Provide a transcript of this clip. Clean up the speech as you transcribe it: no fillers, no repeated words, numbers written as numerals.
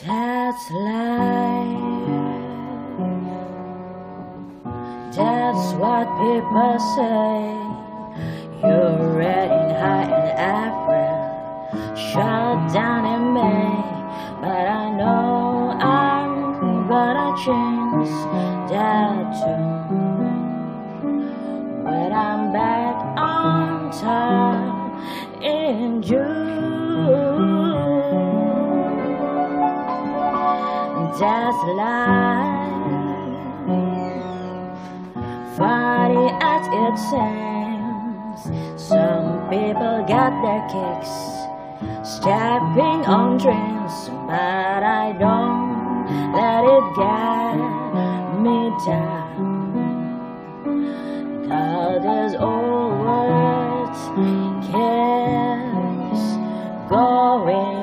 That's life. That's what people say. You're riding high in April, shut down in May. But I know I'm gonna change that tune when I'm back on top in June. That's life, funny as it seems. Some people get their kicks stepping on dreams, but I don't let it get me down. All these old words keeps going